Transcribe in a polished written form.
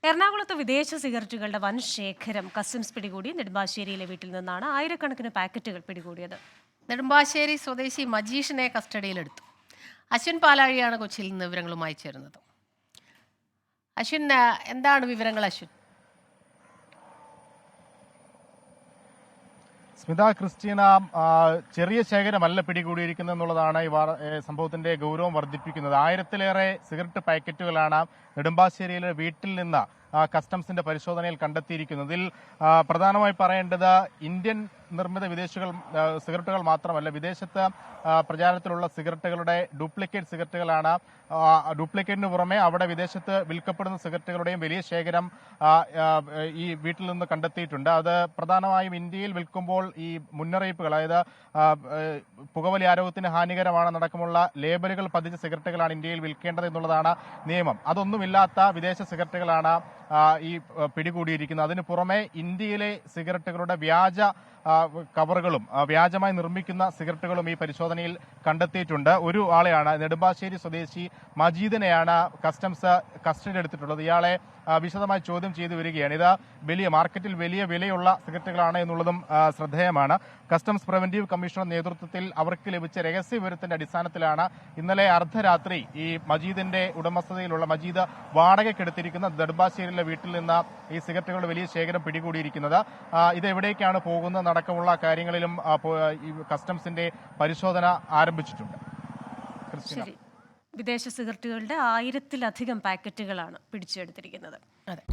എറണാകുളത്ത് വിദേശ സിഗരറ്റുകളുടെ വൻ ശേഖരം കസ്റ്റംസ് പിടികൂടി. നെടുമ്പാശ്ശേരിയിലെ വീട്ടിൽ നിന്നാണ് ആയിരക്കണക്കിന് പാക്കറ്റുകൾ പിടികൂടിയത്. നെടുമ്പാശ്ശേരി സ്വദേശി മജീഷിനെ കസ്റ്റഡിയിലെടുത്തു. അശ്വിൻ പാലാഴിയാണ് കൊച്ചിയിൽ നിന്ന് വിവരങ്ങളുമായി ചേരുന്നത്. അശ്വിൻ, എന്താണ് വിവരങ്ങൾ? അശ്വിൻ. സ്മിത, ക്രിസ്റ്റീന, ചെറിയ ശേഖരമല്ല പിടികൂടിയിരിക്കുന്നത് എന്നുള്ളതാണ് ഈ സംഭവത്തിന്റെ ഗൗരവം വർദ്ധിപ്പിക്കുന്നത്. 1000-ലേറെ സിഗരറ്റ് പാക്കറ്റുകളാണ് നെടുമ്പാശ്ശേരിയിലെ വീട്ടിൽ നിന്ന് കസ്റ്റംസിന്റെ പരിശോധനയിൽ കണ്ടെത്തിയിരിക്കുന്നത്. ഇതിൽ പ്രധാനമായി പറയേണ്ടത് ഇന്ത്യൻ നിർമ്മിത സിഗരറ്റുകൾ മാത്രമല്ല, വിദേശത്ത് പ്രചാരത്തിലുള്ള സിഗരറ്റുകളുടെ ഡ്യൂപ്ലിക്കേറ്റ് സിഗരറ്റുകളാണ്. ഡ്യൂപ്ലിക്കേറ്റിന് പുറമെ അവിടെ വിദേശത്ത് വിൽക്കപ്പെടുന്ന സിഗരറ്റുകളുടെയും വലിയ ശേഖരം ഈ വീട്ടിൽ നിന്ന് കണ്ടെത്തിയിട്ടുണ്ട്. അത് പ്രധാനമായും ഇന്ത്യയിൽ വിൽക്കുമ്പോൾ ഈ മുന്നറിയിപ്പുകൾ, അതായത് പുകവലി ആരോഗ്യത്തിന് ഹാനികരമാണെന്നടക്കമുള്ള ലേബലുകൾ പതിച്ച സിഗരറ്റുകളാണ് ഇന്ത്യയിൽ വിൽക്കേണ്ടത് എന്നുള്ളതാണ് നിയമം. അതൊന്നുമില്ലാത്ത വിദേശ സിഗരറ്റുകളാണ് ഈ പിടികൂടിയിരിക്കുന്നത്. അതിനു പുറമെ ഇന്ത്യയിലെ സിഗരറ്റുകളുടെ വ്യാജ കവറുകളും വ്യാജമായി നിർമ്മിക്കുന്ന സിഗരറ്റുകളും ഈ പരിശോധനയിൽ കണ്ടെത്തിയിട്ടുണ്ട്. ഒരു ആളെയാണ്, നെടുമ്പാശ്ശേരി സ്വദേശി മജീദിനെയാണ് കസ്റ്റംസ് കസ്റ്റഡിയിലെടുത്തിട്ടുള്ളത്. ഇയാളെ വിശദമായി ചോദ്യം ചെയ്തു വരികയാണ്. ഇത് മാർക്കറ്റിൽ വലിയ വിലയുള്ള സിഗരറ്റുകളാണ് എന്നുള്ളതും ശ്രദ്ധേയമാണ്. കസ്റ്റംസ് പ്രിവന്റീവ് കമ്മീഷണർ നേതൃത്വത്തിൽ അവർക്ക് ലഭിച്ച രഹസ്യ വിവരത്തിന്റെ അടിസ്ഥാനത്തിലാണ് ഇന്നലെ അർദ്ധരാത്രി ഈ മജീദിന്റെ ഉടമസ്ഥതയിലുള്ള മജീദ് വാടകയ്ക്കെടുത്തിരിക്കുന്ന നെടുമ്പാശ്ശേരിയിലെ വീട്ടിൽ നിന്ന് ഈ സിഗരറ്റുകളുടെ വലിയ ശേഖരം പിടികൂടിയിരിക്കുന്നത്. ഇത് എവിടേക്കാണ് പോകുന്നത് അടക്കമുള്ള കാര്യങ്ങളിലും ഈ കസ്റ്റംസിന്റെ പരിശോധന ആരംഭിച്ചിട്ടുണ്ട്. വിദേശ സിഗരറ്റുകളുടെ 1000-ലധികം പാക്കറ്റുകളാണ് പിടിച്ചെടുത്തിരിക്കുന്നത്. അതെ.